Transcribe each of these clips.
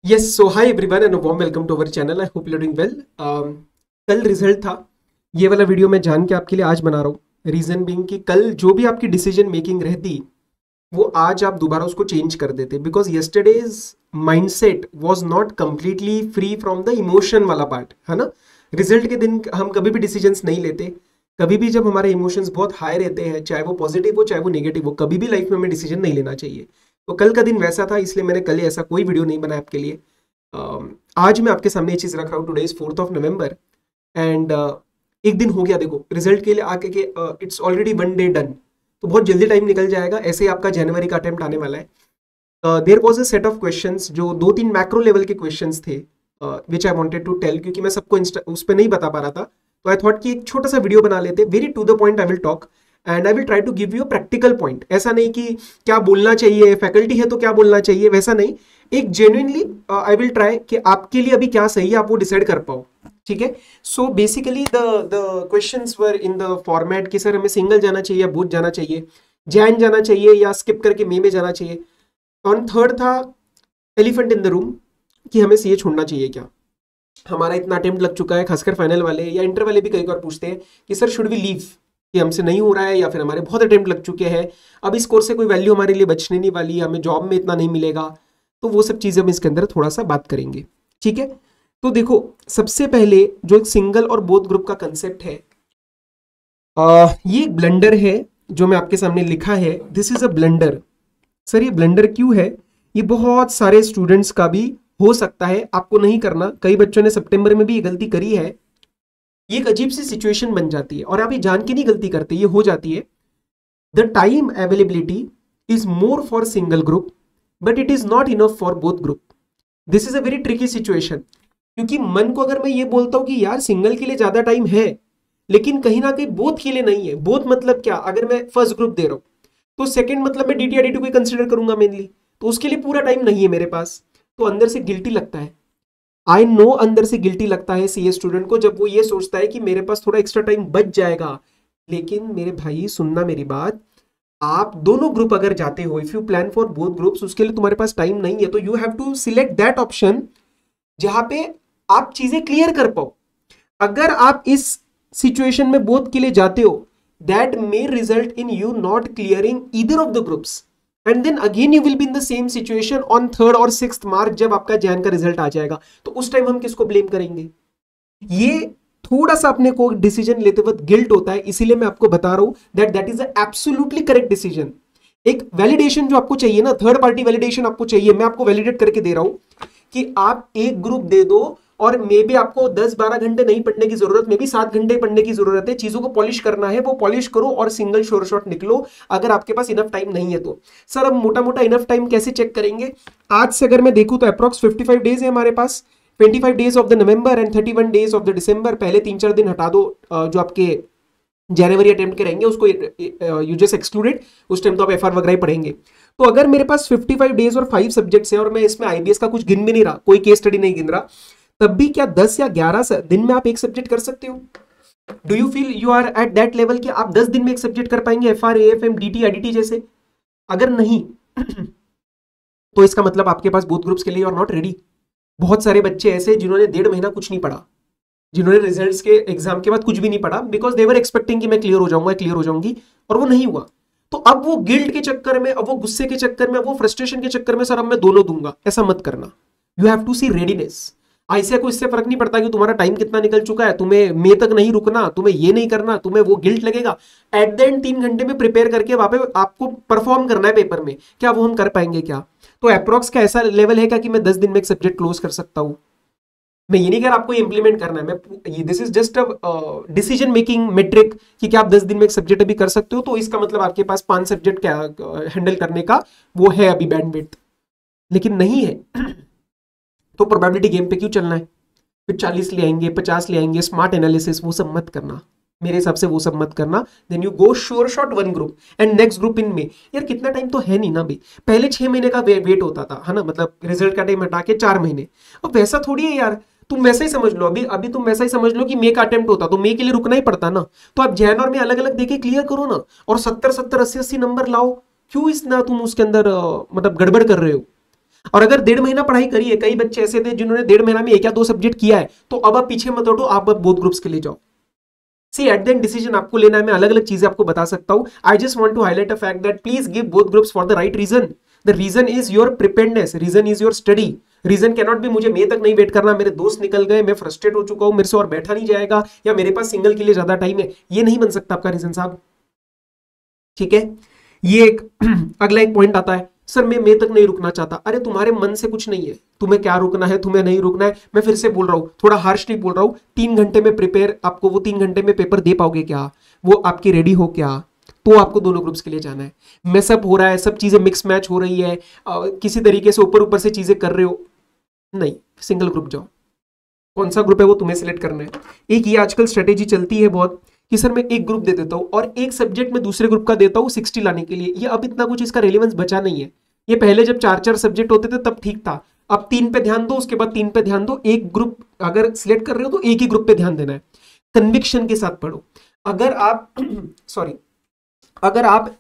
Yes, so hi everyone and a warm welcome to our channel. I hope you're doing well. कल result था। ये वाला video मैं जान के आपके लिए आज बना रहा हूँ। रीजन बीइंग कि कल जो भी आपकी डिसीजन मेकिंग रहती वो आज आप दोबारा उसको चेंज कर देते, because yesterday's mindset was not completely free from the emotion वाला पार्ट, है ना। रिजल्ट के दिन हम कभी भी डिसीजंस नहीं लेते। कभी भी जब हमारे इमोशंस बहुत हाई रहते हैं, चाहे वो पॉजिटिव हो चाहे वो नेगेटिव हो, कभी भी लाइफ में हमें डिसीजन नहीं लेना चाहिए। तो कल का दिन वैसा था, इसलिए मैंने कल ऐसा कोई वीडियो नहीं बनाया आपके लिए। आज मैं आपके सामने ये चीज़ रख रहा हूँ। Today is 4th of November and एक दिन हो गया। देखो रिजल्ट के लिए आके के इट्स ऑलरेडी 1 डे डन, तो बहुत जल्दी टाइम निकल जाएगा। ऐसे ही आपका जनवरी का अटेम्प्ट आने वाला है। There was a set of questions, जो 2-3 मैक्रो लेवल के क्वेश्चंस थे which I wanted to tell, क्योंकि मैं सबको उस पर नहीं बता पा रहा था। तो आई थॉट कि एक छोटा सा वीडियो बना लेते, very to the point I will talk and I will try to give you practical point. ऐसा नहीं कि क्या बोलना चाहिए, फैकल्टी है तो क्या बोलना चाहिए, वैसा नहीं। एक जेन्युइनली आई विल ट्राई कि आपके लिए अभी क्या सही है आप वो डिसाइड कर पाओ। ठीक है। So basically the questions were in the format कि सर हमें सिंगल जाना चाहिए या बोथ जाना चाहिए, जैन जाना चाहिए या स्किप करके मे में जाना चाहिए। ऑन थर्ड था एलिफेंट इन द रूम कि हमें सीए छोड़ना चाहिए क्या। हमारा इतना अटेम्प्ट लग चुका है, खासकर फाइनल वाले या इंटर वाले भी कई बार पूछते हैं कि सर शुड वी लीव, कि हमसे नहीं हो रहा है या फिर हमारे बहुत अटेम्प्ट लग चुके हैं, अब इस कोर्स से कोई वैल्यू हमारे लिए बचने नहीं वाली, हमें जॉब में इतना नहीं मिलेगा। तो वो सब चीज़ें हम इसके अंदर थोड़ा सा बात करेंगे। ठीक है। तो देखो सबसे पहले जो एक सिंगल और बोथ ग्रुप का कंसेप्ट है, ये एक ब्लंडर है जो मैं आपके सामने लिखा है। This is a blunder. Sir ये ब्लंडर क्यों है? ये बहुत सारे स्टूडेंट्स का भी हो सकता है, आपको नहीं करना। कई बच्चों ने सितंबर में भी ये गलती करी है। ये एक अजीब सी सिचुएशन बन जाती है और आप ये जान के नहीं गलती करते, ये हो जाती है। The time availability is more for single group but it is not enough for both group. This is a very tricky situation, क्योंकि मन को अगर मैं ये बोलता हूं कि यार सिंगल के लिए ज्यादा टाइम है, लेकिन कहीं ना कहीं बोथ के लिए नहीं है। बोथ मतलब क्या? अगर मैं फर्स्ट ग्रुप दे रहा हूं तो सेकंड मतलब मैं डीटी एडिटी को कंसिडर करूंगा मेनली, तो उसके लिए पूरा टाइम नहीं है मेरे पास। तो अंदर से गिल्टी लगता है। आई नो अंदर से गिल्टी लगता है सीए स्टूडेंट को, जब वो ये सोचता है कि मेरे पास थोड़ा एक्स्ट्रा टाइम बच जाएगा। लेकिन मेरे भाई सुनना मेरी बात, आप दोनों ग्रुप अगर जाते हो, if you plan for both groups, उसके लिए तुम्हारे पास टाइम नहीं है, तो you have to select that option जहां पे आप चीजें क्लियर कर पाओ। अगर आप इस सिचुएशन में बोथ के लिए जाते हो, that may result in you not clearing either of the groups and then again you will be in the same situation on 3rd और 6th मार्च, जब आपका जैन का रिजल्ट आ जाएगा। तो उस टाइम हम किसको ब्लेम करेंगे? ये थोड़ा सा अपने को डिसीजन लेते वक्त गिल्ट होता है, इसीलिए मैं आपको बता रहा हूं that that is absolutely correct decision. एक वैलिडेशन जो आपको चाहिए ना, थर्ड पार्टी वैलिडेशन आपको चाहिए, मैं आपको वैलिडेट करके दे रहा हूं कि आप एक ग्रुप दे दो और मे भी आपको 10-12 घंटे नहीं पढ़ने की जरूरत, मे भी 7 घंटे पढ़ने की जरूरत है, चीजों को पॉलिश करना है, वो पॉलिश करो और सिंगल श्योर शॉट निकलो। अगर आपके पास इनफ टाइम नहीं है तो सर अब मोटा मोटा इनफ टाइम कैसे चेक करेंगे? आज से अगर मैं देखूं तो अप्रॉक्स 55 डेज है हमारे पास। 25 days of the November and 31 days of the दिसंबर। पहले 3-4 दिन हटा दो जो आपके जनवरी अटेम्प्ट के रहेंगे, उसको यू जस्ट एक्सक्लूडेड। उस टाइम तो आप एफआर वगैरह ही पढ़ेंगे। तो अगर मेरे पास 55 डेज और 5 सब्जेक्ट्स हैं और मैं इसमें आईबीएस का कुछ गिन भी नहीं रहा, कोई केस स्टडी नहीं गिन रहा, तब भी क्या 10 या 11 दिन में आप एक सब्जेक्ट कर सकते हो? Do you feel you are at that level कि आप 10 दिन में एक सब्जेक्ट कर पाएंगे, एफआर, एएफएम, डीटी, आईडीटी जैसे? अगर नहीं तो इसका मतलब आपके पास बोथ ग्रुप्स के लिए और नॉट रेडी। बहुत सारे बच्चे ऐसे जिन्होंने 1.5 महीना कुछ नहीं पढ़ा, जिन्होंने रिजल्ट्स के एग्जाम के बाद कुछ भी नहीं पढ़ा, बिकॉज दे वर एक्सपेक्टिंग कि मैं क्लियर हो जाऊंगा, क्लियर हो जाऊंगी, और वो नहीं हुआ। तो अब वो गिल्ट के चक्कर में, अब वो गुस्से के चक्कर में, अब वो फ्रस्ट्रेशन के चक्कर में, सर अब मैं दोनों दूंगा, ऐसा मत करना। You have to see readiness. ऐसे को इससे फर्क नहीं पड़ता कि तुम्हारा टाइम कितना निकल चुका है, तुम्हें मई तक नहीं रुकना, तुम्हें ये नहीं करना, तुम्हें वो गिल्ट लगेगा। एट द एंड 3 घंटे में प्रिपेयर करके वहां पे आपको परफॉर्म करना है पेपर में, क्या वो हम कर पाएंगे क्या? तो अप्रॉक्स का ऐसा लेवल है क्या कि मैं 10 दिन में एक सब्जेक्ट क्लोज कर सकता हूं? मैं ये नहीं कह रहा आपको इंप्लीमेंट करना है, मैं this is just a decision making metric कि क्या आप 10 दिन में एक सब्जेक्ट अभी कर सकते हो, तो इसका मतलब आपके पास 5 सब्जेक्ट क्या हैंडल करने का वो है अभी बैंडविड्थ, लेकिन नहीं है। तो प्रोबेबिलिटी गेम पे क्यों चलना है? फिर 40 ले आएंगे, 50 ले आएंगे, स्मार्ट एनालिसिस, वो सब मत करना मेरे हिसाब से, वो सब मत करना। Then you go sure shot one group and next group in में। यार कितना टाइम तो है नहीं ना भाई, पहले 6 महीने का वेट होता था, है ना, मतलब रिजल्ट का टाइम हटा के 4 महीने। अब वैसा थोड़ी है यार, तुम वैसा ही समझ लो, अभी अभी तुम वैसा ही समझ लो कि मे का अटेम्प्ट होता तो मे के लिए रुकना ही पड़ता ना। तो आप जैन और में अलग अलग देके क्लियर करो ना, और 70-70, 80-80 नंबर लाओ। क्यों इतना तुम उसके अंदर मतलब गड़बड़ कर रहे हो? और अगर 1.5 महीना पढ़ाई करी है, कई बच्चे ऐसे थे जिन्होंने 1.5 महीना में 1 या 2 सब्जेक्ट किया है, तो अब आप पीछे मत हटो, आप अब बोथ ग्रुप्स के लिए जाओ। सी एट द एंड डिसीजन आपको लेना है, मैं अलग अलग चीजें आपको बता सकता हूं। I just want to highlight a fact that please give both groups for the right reason. The reason is your preparedness, reason is your study. Reason cannot be मुझे मई तक नहीं वेट करना, मेरे दोस्त निकल गए, मैं फ्रस्ट्रेट हो चुका हूं, मेरे से और बैठा नहीं जाएगा, या मेरे पास सिंगल के लिए ज्यादा टाइम है, ये नहीं बन सकता आपका रीजन साहब। ठीक है, ये एक अगला एक पॉइंट आता है, सर मैं मई तक नहीं रुकना चाहता। अरे तुम्हारे मन से कुछ नहीं है, तुम्हें क्या रुकना है, तुम्हें नहीं रुकना है। मैं फिर से बोल रहा हूं, थोड़ा हार्श नहीं बोल रहा हूं, 3 घंटे में प्रिपेयर, आपको वो 3 घंटे में पेपर दे पाओगे क्या, वो आपकी रेडी हो क्या, तो आपको दोनों ग्रुप्स के लिए जाना है। मैसअप हो रहा है, सब चीजें मिक्स मैच हो रही है, किसी तरीके से ऊपर ऊपर से चीजें कर रहे हो, नहीं, सिंगल ग्रुप जाओ। कौन सा ग्रुप है वो तुम्हें सिलेक्ट करना है। एक ये आजकल स्ट्रेटेजी चलती है बहुत कि सर मैं एक ग्रुप दे देता हूं और एक सब्जेक्ट में दूसरे ग्रुप का देता हूं 60 लाने के लिए। ये अब इतना कुछ इसका रेलेवेंस बचा नहीं है। ये पहले जब 4-4 सब्जेक्ट होते थे तब ठीक था। अब 3 पे ध्यान दो, उसके बाद 3 पे ध्यान दो। एक ग्रुप अगर सिलेक्ट कर रहे हो तो एक ही ग्रुप पे ध्यान देना है। कन्विक्शन के साथ पढ़ो। अगर आप सॉरी अगर आप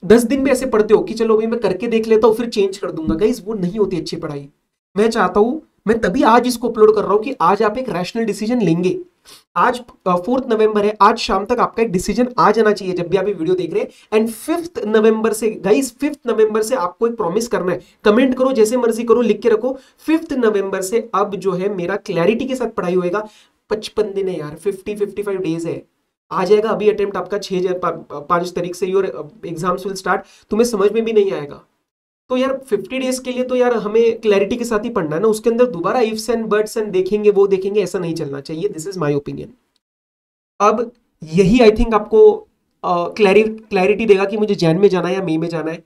10 दिन में ऐसे पढ़ते हो कि चलो अभी मैं करके देख लेता हूं फिर चेंज कर दूंगा, गाइस वो नहीं होती अच्छी पढ़ाई। मैं चाहता हूं, मैं तभी आज इसको अपलोड कर रहा हूं कि आज आप एक रैशनल डिसीजन लेंगे। आज 4 नवंबर है, आज शाम तक आपका एक डिसीजन आ जाना चाहिए जब भी आप ये वीडियो देख रहे हैं। एंड 5 नवंबर से गाइस, 5 नवंबर से आपको एक प्रॉमिस करना है। कमेंट करो, जैसे मर्जी करो, लिख के रखो। 5 नवंबर से अब जो है मेरा क्लैरिटी के साथ पढ़ाई होएगा। 55 दिन है यार, 50-55 डेज है। आ जाएगा अभी अटेम्प्ट आपका 5 तारीख से, योर एग्जाम्स विल स्टार्ट। तुम्हें समझ में भी नहीं आएगा तो यार 50 डेज के लिए तो यार हमें क्लैरिटी के साथ ही पढ़ना है ना। उसके अंदर दोबारा इफ्स एंड बट्स एंड देखेंगे वो देखेंगे, ऐसा नहीं चलना चाहिए। This is my opinion. अब यही आई थिंक आपको क्लैरिटी देगा कि मुझे जैन में जाना है या मई में जाना है।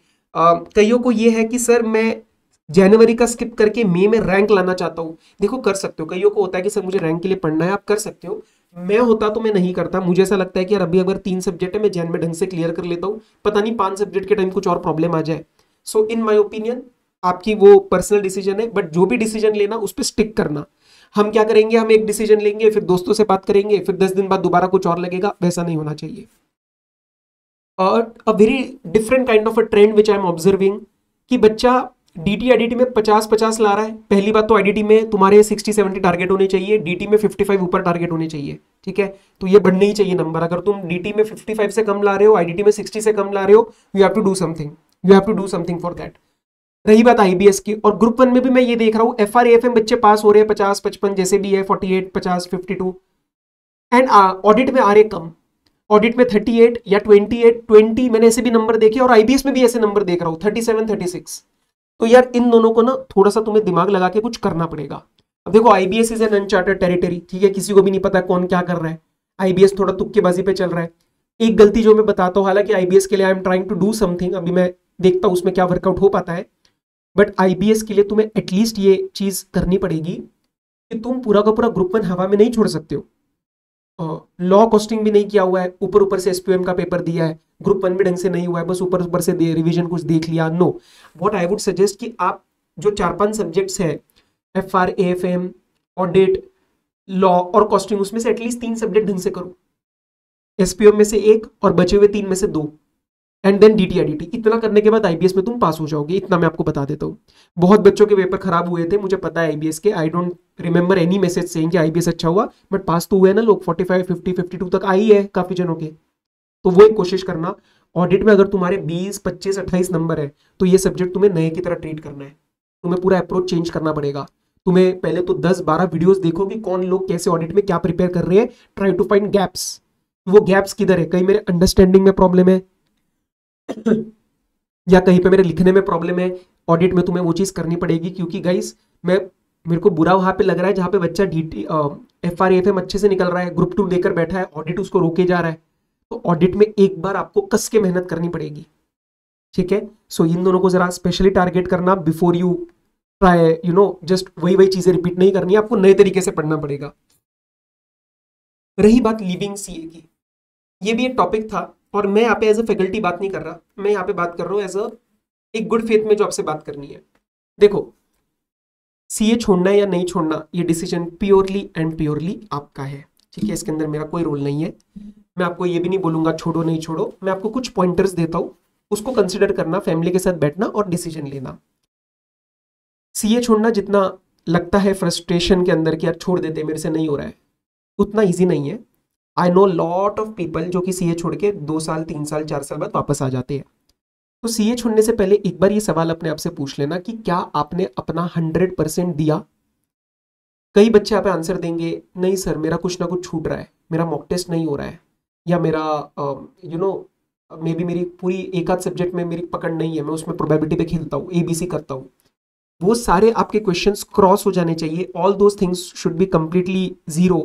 कईयों को ये है कि सर मैं जनवरी का स्किप करके मई में रैंक लाना चाहता हूँ। देखो कर सकते हो, कईयों को होता है कि सर मुझे रैंक के लिए पढ़ना है, आप कर सकते हो। मैं होता तो मैं नहीं करता। मुझे ऐसा लगता है कि यार अभी अगर 3 सब्जेक्ट है, मैं जैन में ढंग से क्लियर कर लेता हूँ, पता नहीं 5 सब्जेक्ट के टाइम कुछ और प्रॉब्लम आ जाए। सो इन माई ओपिनियन आपकी वो पर्सनल डिसीजन है, बट जो भी डिसीजन लेना उस पर स्टिक करना। हम क्या करेंगे, हम एक डिसीजन लेंगे, फिर दोस्तों से बात करेंगे, फिर 10 दिन बाद दोबारा कुछ और लगेगा, वैसा नहीं होना चाहिए। और a very different kind of a trend which I am observing कि बच्चा डीटी आईडीटी में 50-50 ला रहा है। पहली बात तो आईडीटी में तुम्हारे 60-70 टारगेट होने चाहिए, डीटी में 55 ऊपर टारगेट होने चाहिए। ठीक है, तो ये बढ़ने ही चाहिए नंबर। अगर तुम डीटी में 55 से कम ला रहे हो, आईडीटी में 60 से कम ला रहे हो, you have to do something, you have to do something for that. रही बात आईबीएस की, और ग्रुप 1 में भी मैं ये देख रहा हूँ एफआर एएफएम बच्चे पास हो रहे हैं 50-55 जैसे भी है, 48 50 52, एंड ऑडिट में आ रहे कम। ऑडिट में 38 या 28 20 मैंने ऐसे भी नंबर देखे, और आईबीएस में भी ऐसे नंबर देख रहा हूँ 37 36। तो यार इन दोनों को ना थोड़ा सा तुम्हें दिमाग लगा के कुछ करना पड़ेगा। अब देखो IBS is an uncharted territory, ठीक है, किसी को भी नहीं पता कौन क्या कर रहा है। आईबीएस थोड़ा तुक्केबाजी पे चल रहा है। एक गलती जो मैं बताता हूँ, हालांकि आईबीएस के लिए I am trying to do something, अभी मैं देखता हूँ उसमें क्या वर्कआउट हो पाता है। बट आईबीएस के लिए तुम्हें एटलीस्ट ये चीज करनी पड़ेगी कि तुम पूरा का पूरा ग्रुप 1 हवा में नहीं छोड़ सकते हो। लॉ कॉस्टिंग भी नहीं किया हुआ है, ऊपर ऊपर से एसपीएम का पेपर दिया है, ग्रुप 1 भी ढंग से नहीं हुआ है, बस ऊपर ऊपर से रिवीजन कुछ देख लिया। No, what I would suggest कि आप जो 4-5 सब्जेक्ट्स है, एफआर एएफएम ऑडिट लॉ और कॉस्टिंग, उसमें से एटलीस्ट 3 सब्जेक्ट ढंग से करो, एसपीएम में से 1 और बचे हुए 3 में से 2, एंड देन डीटी आईडीटी। इतना करने के बाद आईबीएस में तुम पास हो जाओगे, इतना मैं आपको बता देता हूँ। बहुत बच्चों के पेपर खराब हुए थे, मुझे पता है आईबीएस के। I don't remember any message saying कि आईबीएस अच्छा हुआ, बट पास तो हुए ना लोग, 45 50 52 तक आई है काफी जनों के। तो वो एक कोशिश करना। ऑडिट में अगर तुम्हारे 20 25 28 नंबर है तो ये सब्जेक्ट तुम्हें नए की तरह ट्रीट करना है। तुम्हें पूरा अप्रोच चेंज करना पड़ेगा। तुम्हें पहले तो 10-12 वीडियोस देखो कि कौन लोग कैसे ऑडिट में क्या प्रिपेयर कर रहे हैं। Try to find gaps. वो गैप्स किधर है, कहीं मेरे अंडरस्टैंडिंग में प्रॉब्लम है या कहीं पे मेरे लिखने में प्रॉब्लम है। ऑडिट में तुम्हें वो चीज करनी पड़ेगी, क्योंकि गाइस मेरे को बुरा वहां पे लग रहा है जहां पे बच्चा डीटी एफआर एएफएम अच्छे से निकल रहा है, ग्रुप 2 लेकर बैठा है, ऑडिट उसको रोके जा रहा है। तो ऑडिट में एक बार आपको कस के मेहनत करनी पड़ेगी। ठीक है, सो इन दोनों को जरा स्पेशली टारगेट करना बिफोर यू ट्राई, जस्ट वही चीजें रिपीट नहीं करनी, आपको नए तरीके से पढ़ना पड़ेगा। रही बात लीविंग सीए की, ये भी एक टॉपिक था, और मैं यहाँ पे एज अ फैकल्टी बात नहीं कर रहा, मैं यहाँ पे बात कर रहा हूँ एज अ एक गुड फेथ में जो आपसे बात करनी है। देखो, सीए छोड़ना है या नहीं छोड़ना, ये डिसीजन प्योरली एंड प्योरली आपका है। ठीक है, इसके अंदर मेरा कोई रोल नहीं है। मैं आपको ये भी नहीं बोलूंगा छोड़ो नहीं छोड़ो, मैं आपको कुछ पॉइंटर्स देता हूँ, उसको कंसिडर करना, फैमिली के साथ बैठना और डिसीजन लेना। सीए छोड़ना जितना लगता है फ्रस्ट्रेशन के अंदर कि यार छोड़ देते, मेरे से नहीं हो रहा है, उतना ईजी नहीं है। I know lot of people जो कि सीए छोड़ के 2 साल 3 साल 4 साल बाद वापस आ जाते हैं। तो सीए छोड़ने से पहले एक बार ये सवाल अपने आप से पूछ लेना कि क्या आपने अपना 100% दिया। कई बच्चे यहाँ पे आंसर देंगे, नहीं सर मेरा कुछ ना कुछ छूट रहा है, मेरा मॉक टेस्ट नहीं हो रहा है, या मेरा मे बी मेरी पूरी एक आध सब्जेक्ट में मेरी पकड़ नहीं है, मैं उसमें प्रोबेबिलिटी पे खेलता हूँ, एबीसी करता हूँ। वो सारे आपके क्वेश्चंस क्रॉस हो जाने चाहिए, all those things should be completely zero.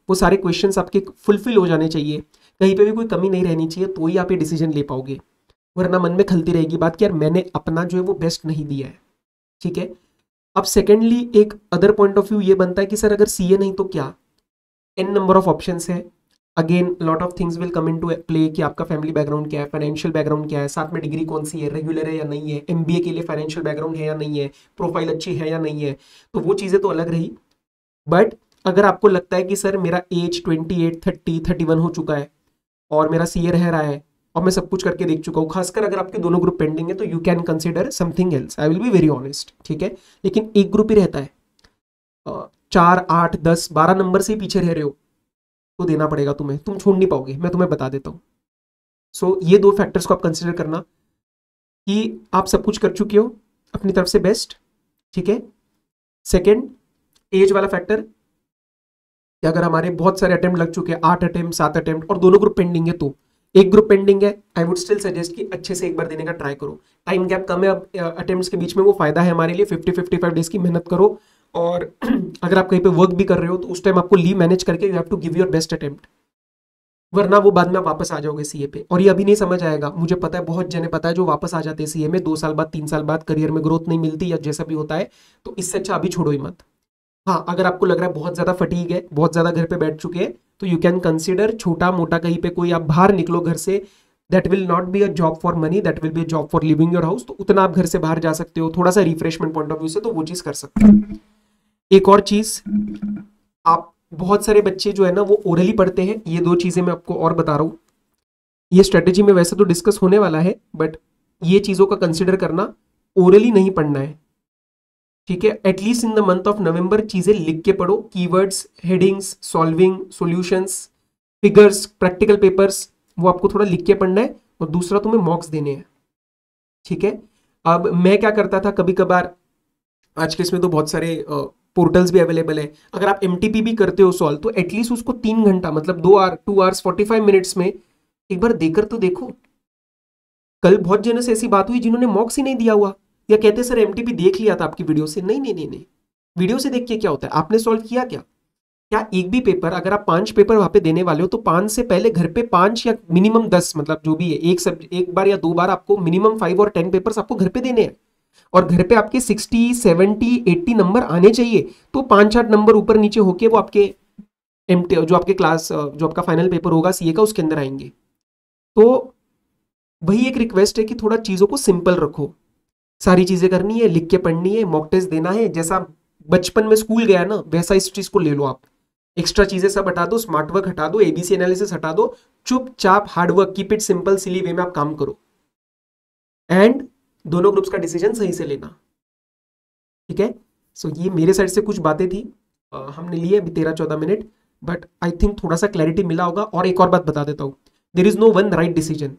वो सारे क्वेश्चंस आपके फुलफिल हो जाने चाहिए, कहीं पे भी कोई कमी नहीं रहनी चाहिए, तो ही आप ये डिसीजन ले पाओगे। वरना मन में खलती रहेगी बात कि यार मैंने अपना जो है वो बेस्ट नहीं दिया है। ठीक है। अब सेकेंडली एक अदर पॉइंट ऑफ व्यू ये बनता है कि सर अगर सीए नहीं तो क्या, एन नंबर ऑफ ऑप्शंस है। Again lot of things will come into play कि आपका फैमिली बैकग्राउंड क्या है, फाइनेंशियल बैकग्राउंड क्या है, साथ में डिग्री कौन सी है, रेगुलर है या नहीं है, एमबीए के लिए फाइनेंशियल बैकग्राउंड है या नहीं है, प्रोफाइल अच्छी है या नहीं है, तो वो चीज़ें तो अलग रही। बट अगर आपको लगता है कि सर मेरा एज 28 30 31 हो चुका है और मेरा सीए रह रहा है और मैं सब कुछ करके देख चुका हूँ, खासकर अगर आपके दोनों ग्रुप पेंडिंग है, तो you can consider something else. I will be very honest, ठीक है। लेकिन एक ग्रुप ही रहता है, 4 8 10 12 नंबर से ही पीछे रह रहे हो तो देना पड़ेगा तुम्हें, तुम छोड़ नहीं पाओगे, मैं तुम्हें बता देता हूँ। सो ये दो फैक्टर्स को आप कंसिडर करना कि आप सब कुछ कर चुके हो अपनी तरफ से बेस्ट। ठीक है। सेकेंड, एज वाला फैक्टर, कि अगर हमारे बहुत सारे अटेम्प्ट लग चुके हैं, 8 अटेम्प्ट 7 अटेम्प्ट और दोनों ग्रुप पेंडिंग है, तो एक ग्रुप पेंडिंग है, आई वुड स्टिल सजेस्ट कि अच्छे से एक बार देने का ट्राई करो। टाइम गैप कम है अब अटेम्प्ट्स के बीच में, वो फायदा है हमारे लिए। 50-55 डेज की मेहनत करो, और अगर आप कहीं पे वर्क भी कर रहे हो तो उस टाइम आपको लीव मैनेज करके you have to give your best attempt, वरना वो बाद में आप वापस आ जाओगे सीए पे। और ये अभी नहीं समझ आएगा, मुझे पता है बहुत जने पता है जो वापस आ जाते हैं सीए में 2 साल बाद 3 साल बाद, करियर में ग्रोथ नहीं मिलती या जैसा भी होता है, तो इससे अच्छा अभी छोड़ो ही मत। हाँ, अगर आपको लग रहा है बहुत ज्यादा फटीग है, बहुत ज्यादा घर पे बैठ चुके हैं, तो यू कैन कंसिडर छोटा मोटा कहीं पे कोई आप बाहर निकलो घर से। That will not be a job for money, that will be a job for living your house. तो उतना आप घर से बाहर जा सकते हो, थोड़ा सा रिफ्रेशमेंट पॉइंट ऑफ व्यू से, तो वो चीज कर सकते हो। एक और चीज, आप बहुत सारे बच्चे जो है ना वो ओरली पढ़ते हैं, ये दो चीजें मैं आपको और बता रहा हूँ। ये स्ट्रेटेजी में वैसे तो डिस्कस होने वाला है, बट ये चीजों का कंसिडर करना, ओरली नहीं पढ़ना है। ठीक है। At least in the month of November चीजें लिख के पढ़ो, keywords, headings, solving, solutions, figures, practical papers, वो आपको थोड़ा लिख के पढ़ना है। और दूसरा, तुम्हें मॉक्स देने हैं। ठीक है। अब मैं क्या करता था कभी कभार, आज के इसमें तो बहुत सारे पोर्टल्स भी अवेलेबल है, अगर आप एमटीपी भी करते हो सॉल्व, तो एटलीस्ट उसको 3 घंटा मतलब 2 hours 45 मिनट्स में एक बार देकर तो देखो। कल बहुत जनों से ऐसी बात हुई जिन्होंने मॉक्स ही नहीं दिया हुआ, या कहते सर एमटीपी देख लिया था आपकी वीडियो से। नहीं नहीं नहीं नहीं, वीडियो से देख के क्या होता है, आपने सॉल्व किया क्या? क्या एक भी पेपर, अगर आप 5 पेपर वहां पे देने वाले हो, तो 5 से पहले घर पे 5 या मिनिमम 10, मतलब जो भी है, एक बार या 2 बार आपको मिनिमम 5 और 10 पेपर्स आपको घर पे देने हैं। और घर पे आपके 60 70 80 नंबर आने चाहिए, तो 5-8 नंबर ऊपर नीचे होके वो आपके जो आपके क्लास, जो आपका फाइनल पेपर होगा सीए का, उसके अंदर आएंगे। तो वही एक रिक्वेस्ट है कि थोड़ा चीजों को सिंपल रखो। सारी चीजें करनी है, लिख के पढ़नी है, मॉक टेस्ट देना है, जैसा बचपन में स्कूल गया ना वैसा इस चीज को ले लो आप। एक्स्ट्रा चीजें सब हटा दो, स्मार्ट वर्क हटा दो, एबीसी एनालिसिस हटा दो, चुपचाप hard work, keep it simple, silly way में आप काम करो, एंड दोनों ग्रुप्स का डिसीजन सही से लेना। ठीक है। सो ये मेरे साइड से कुछ बातें थी, हमने लिए अभी 13-14 मिनट, बट आई थिंक थोड़ा सा क्लैरिटी मिला होगा। और एक और बात बता देता हूँ, there is no one right decision,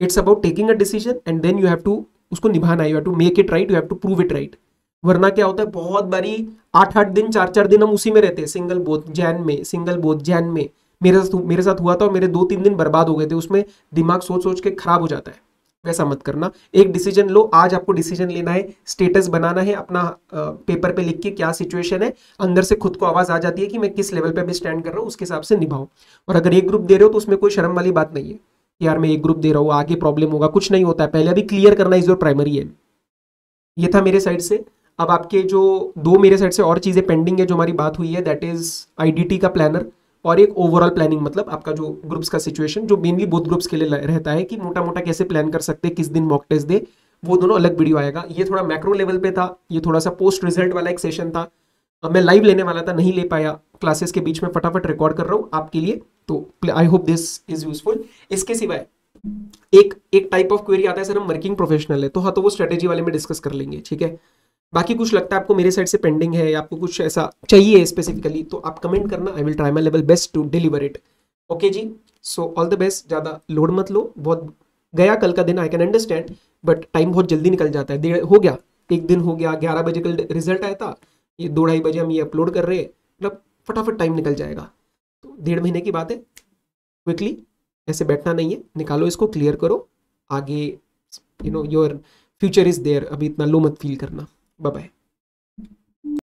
it's about taking a decision and then you have to उसको निभाना है, you have to make it right, you have to prove it right. वरना क्या होता है, बहुत बारी 8-8 दिन 4-4 दिन हम उसी में रहते हैं, सिंगल बोथ जैन में, सिंगल बोथ जैन में। मेरे साथ हुआ था, और मेरे 2-3 दिन बर्बाद हो गए थे उसमें, दिमाग सोच सोच के खराब हो जाता है। वैसा मत करना, एक डिसीजन लो। आज आपको डिसीजन लेना है, स्टेटस बनाना है अपना, पेपर पे लिख के क्या सिचुएशन है, अंदर से खुद को आवाज आ जाती है कि मैं किस लेवल पे भी स्टैंड कर रहा हूँ, उसके हिसाब से निभाओ। और अगर एक ग्रुप दे रहे हो तो उसमें कोई शर्म वाली बात नहीं है, यार मैं एक ग्रुप दे रहा हूँ आगे प्रॉब्लम होगा, कुछ नहीं होता है। पहले अभी क्लियर करना इज योर प्राइमरी एम। ये था मेरे साइड से। अब आपके जो 2 मेरे साइड से और चीजें पेंडिंग है जो हमारी बात हुई है, दैट इज आईडीटी का प्लानर और एक ओवरऑल प्लानिंग, मतलब आपका जो ग्रुप्स का सिचुएशन, जो मेनली बोथ ग्रुप्स के लिए रहता है कि मोटा मोटा कैसे प्लान कर सकते हैं, किस दिन मॉक टेस्ट दे, वो दोनों अलग वीडियो आएगा। ये थोड़ा मैक्रो लेवल पे था, ये थोड़ा सा पोस्ट रिजल्ट वाला एक सेशन था। अब मैं लाइव लेने वाला था, नहीं ले पाया, क्लासेस के बीच में फटाफट रिकॉर्ड कर रहा हूँ आपके लिए, तो I hope this is useful. इसके सिवाय एक टाइप ऑफ क्वेरी आता है, सर हम वर्किंग प्रोफेशनल है, तो हाँ, तो वो स्ट्रेटेजी वाले में डिस्कस कर लेंगे। ठीक है। बाकी कुछ लगता है आपको मेरे साइड से पेंडिंग है या आपको कुछ ऐसा चाहिए स्पेसिफिकली, तो आप कमेंट करना, I will try my level best to deliver it. Okay जी, सो ऑल द बेस्ट, ज़्यादा लोड मत लो, बहुत गया कल का दिन, I can understand, but time बहुत जल्दी निकल जाता है। डेढ़ हो गया, एक दिन हो गया, 11 बजे कल रिजल्ट आया था, ये 2-2:30 बजे हम ये अपलोड कर रहे हैं, मतलब फटाफट टाइम निकल जाएगा। तो 1.5 महीने की बात है, क्विकली ऐसे बैठना नहीं है, निकालो इसको, क्लियर करो आगे, योर फ्यूचर इज देयर, अभी इतना लो मत फील करना। Bye bye.